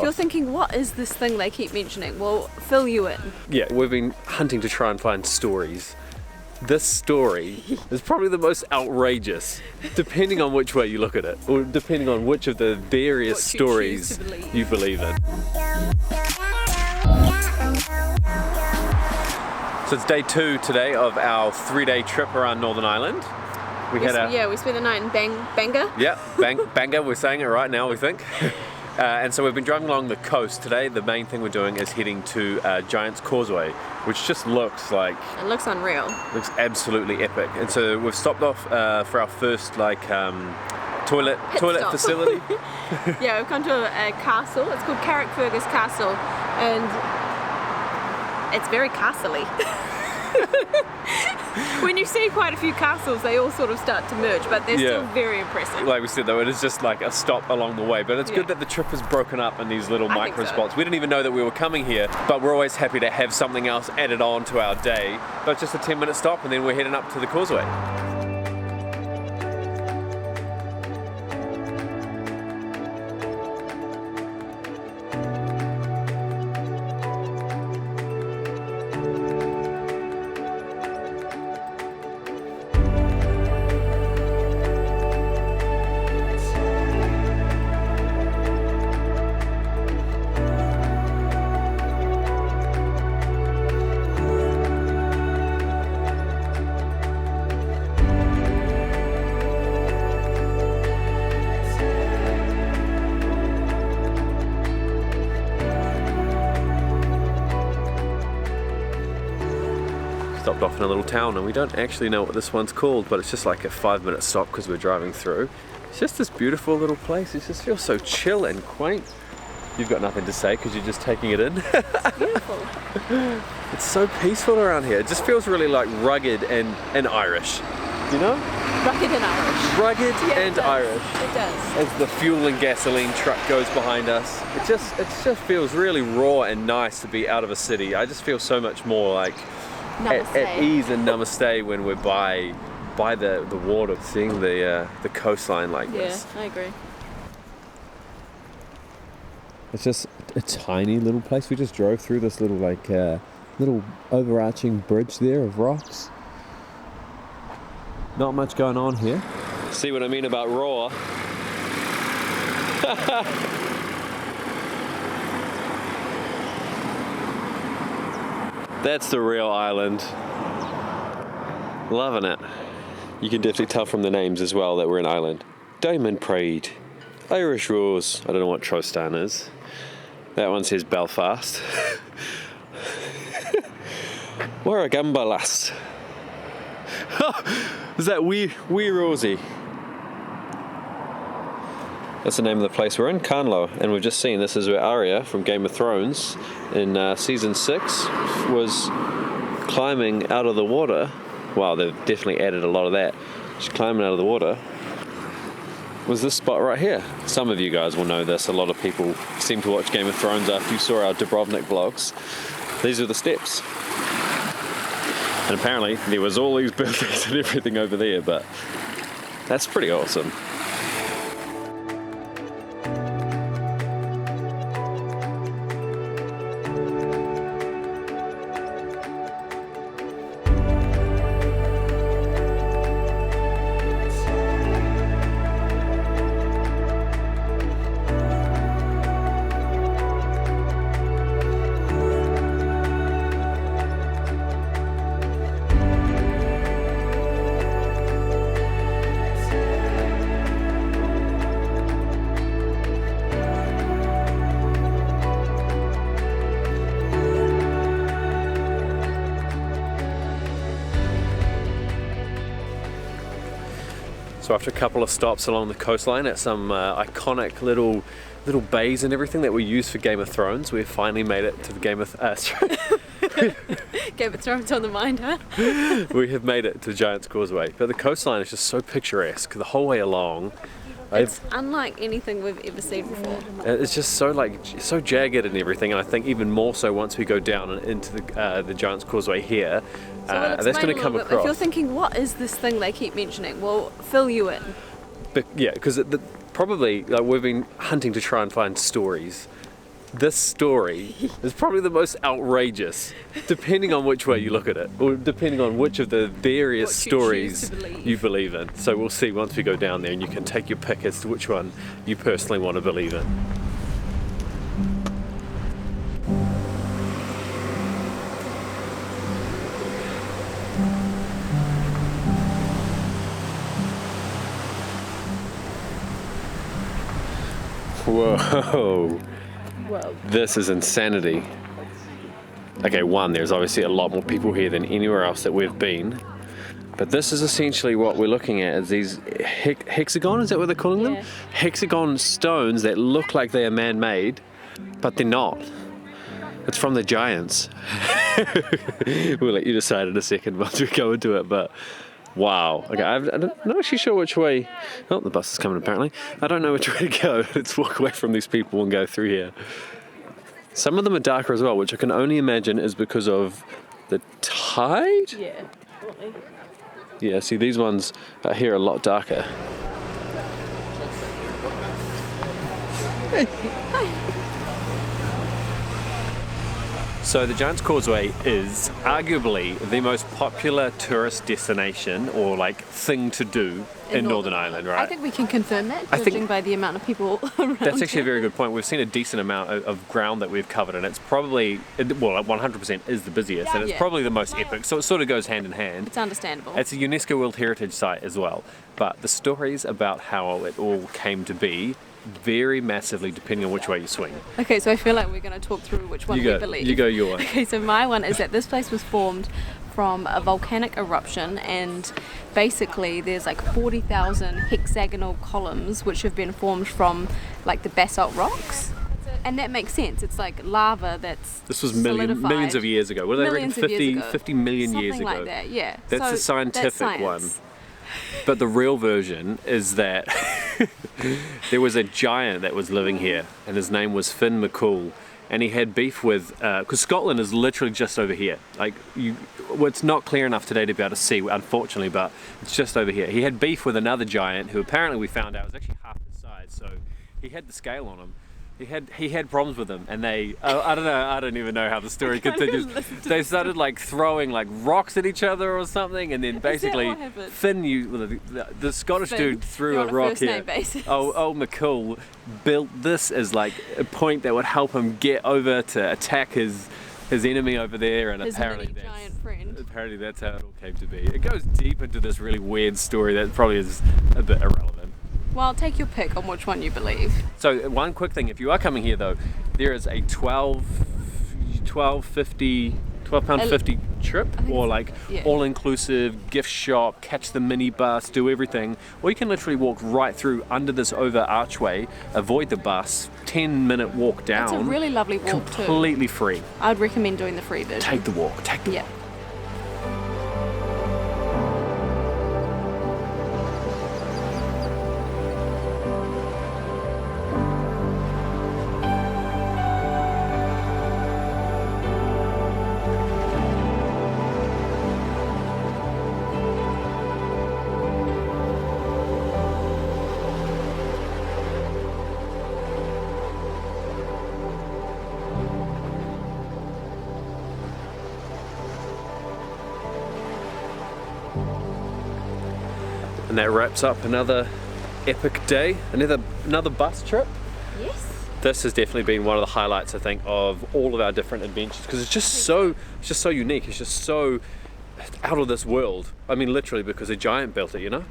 you're thinking, what is this thing they keep mentioning? Well, fill you in. Yeah, we've been hunting to try and find stories. This story is probably the most outrageous, depending on which way you look at it, or depending on which of the various stories you believe in. So it's day 2 today of our 3-day trip around Northern Ireland. We spent the night in Bangor. Yeah, Bangor, we're saying it right now, we think. And so we've been driving along the coast today. The main thing we're doing is heading to Giants Causeway, which just looks like... It looks unreal. Looks absolutely epic. And so we've stopped off for our first toilet facility. Yeah, we've come to a castle. It's called Carrickfergus Castle, and it's very castle-y. When you see quite a few castles, they all sort of start to merge, but they're still very impressive. Like we said though, it is just like a stop along the way, but it's good that the trip is broken up in these little micro spots. We didn't even know that we were coming here, but we're always happy to have something else added on to our day. But just a 10-minute stop and then we're heading up to the causeway. Stopped off in a little town and we don't actually know what this one's called, but it's just like a 5-minute stop because we're driving through. It's just this beautiful little place. It just feels so chill and quaint. You've got nothing to say because you're just taking it in. It's beautiful. It's so peaceful around here. It just feels really like rugged and Irish, you know? Rugged and Irish. Rugged and Irish. It does. As the fuel and gasoline truck goes behind us, it just feels really raw and nice to be out of a city. I just feel so much more like at ease and namaste when we're by the water, seeing the coastline like this. Yeah, I agree. It's just a tiny little place. We just drove through this little little overarching bridge there of rocks. Not much going on here. See what I mean about raw? That's the real island. Loving it. You can definitely tell from the names as well that we're an island. Diamond Pride, Irish Rose. I don't know what Trostan is. That one says Belfast. Warragamba Lass. Is that wee Rosie? That's the name of the place we're in, Carnlow, and we've just seen this is where Arya from Game of Thrones in season 6 was climbing out of the water. Wow, they've definitely added a lot of that. She's climbing out of the water. Was this spot right here. Some of you guys will know this. A lot of people seem to watch Game of Thrones after you saw our Dubrovnik vlogs. These are the steps. And apparently there was all these buildings and everything over there, but that's pretty awesome. So after a couple of stops along the coastline at some iconic little bays and everything that we use for Game of Thrones, we finally made it to the Game of Thrones on the mind, huh? We have made it to Giants Causeway, but the coastline is just so picturesque the whole way along. It's unlike anything we've ever seen before. It's just so jagged and everything, and I think even more so once we go down and into the Giants Causeway here. So that's going to come across. If you're thinking, what is this thing they keep mentioning? Well, fill you in. But yeah, because probably we've been hunting to try and find stories. this story is probably the most outrageous, depending on which way you look at it, or depending on which of the various stories you believe in. So we'll see once we go down there, and you can take your pick as to which one you personally want to believe in. Whoa. Whoa. This is insanity. Okay, one, there's obviously a lot more people here than anywhere else that we've been. But this is essentially what we're looking at, is these hexagon, is that what they're calling them? Hexagon stones that look like they are man-made, but they're not. It's from the Giants. We'll let you decide in a second once we go into it, but wow. Okay, I'm not actually sure which way. Oh, the bus is coming apparently. I don't know which way to go. Let's walk away from these people and go through here. Some of them are darker as well, which I can only imagine is because of the tide? Yeah, definitely. Yeah, see, these ones are here a lot darker. Hey. Hi. So the Giants Causeway is arguably the most popular tourist destination or like thing to do in Northern Ireland, right? I think we can confirm that, judging by the amount of people around. That's actually a very good point. We've seen a decent amount of ground that we've covered, and it's probably, well, 100% is the busiest, and it's probably the most epic, so it sort of goes hand in hand. It's understandable. It's a UNESCO World Heritage Site as well, but the stories about how it all came to be vary massively depending on which way you swing. Okay, so I feel like we're going to talk through which one we believe. You go your one. Okay, so my one is that this place was formed from a volcanic eruption, and basically there's like 40,000 hexagonal columns which have been formed from like the basalt rocks. And that makes sense. It's like lava that's This was millions of years ago. What do they reckon? 50 million years ago. Something like that, yeah. That's so the scientific that's one. But the real version is that there was a giant that was living here, and his name was Finn McCool, and he had beef with, because Scotland is literally just over here. Like, it's not clear enough today to be able to see, unfortunately, but it's just over here. He had beef with another giant who apparently we found out was actually half his size, so he had the scale on him. He had problems with them, and they I don't even know how the story continues. They started like throwing like rocks at each other or something, and then basically Finn, the Scottish dude threw a rock here. Old McCool built this as like a point that would help him get over to attack his enemy over there, and apparently that's how it all came to be. It goes deep into this really weird story that probably is a bit irrelevant. Well, take your pick on which one you believe. So one quick thing, if you are coming here though, there is a £12.50 trip, or like all-inclusive gift shop, catch the minibus, do everything. Or you can literally walk right through under this over archway, avoid the bus, 10-minute walk down. It's a really lovely walk too. Completely free. I'd recommend doing the free version. Take the walk. Yeah. And that wraps up another epic day, another bus trip. Yes. This has definitely been one of the highlights, I think, of all of our different adventures, because it's just so unique. It's just so out of this world. I mean, literally, because a giant built it, you know.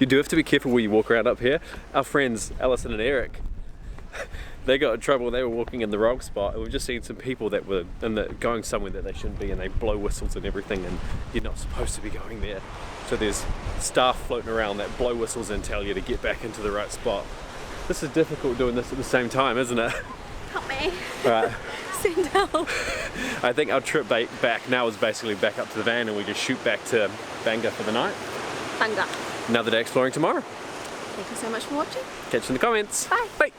You do have to be careful where you walk around up here. Our friends Alison and Eric, they got in trouble. They were walking in the wrong spot, and we've just seen some people that were going somewhere that they shouldn't be, and they blow whistles and everything, and you're not supposed to be going there. So there's staff floating around that blow whistles and tell you to get back into the right spot. This is difficult doing this at the same time, isn't it? Help me. All right. Send help. I think our trip back now is basically back up to the van, and we just shoot back to Bangor for the night. Bangor. Another day exploring tomorrow. Thank you so much for watching. Catch you in the comments. Bye. Bye.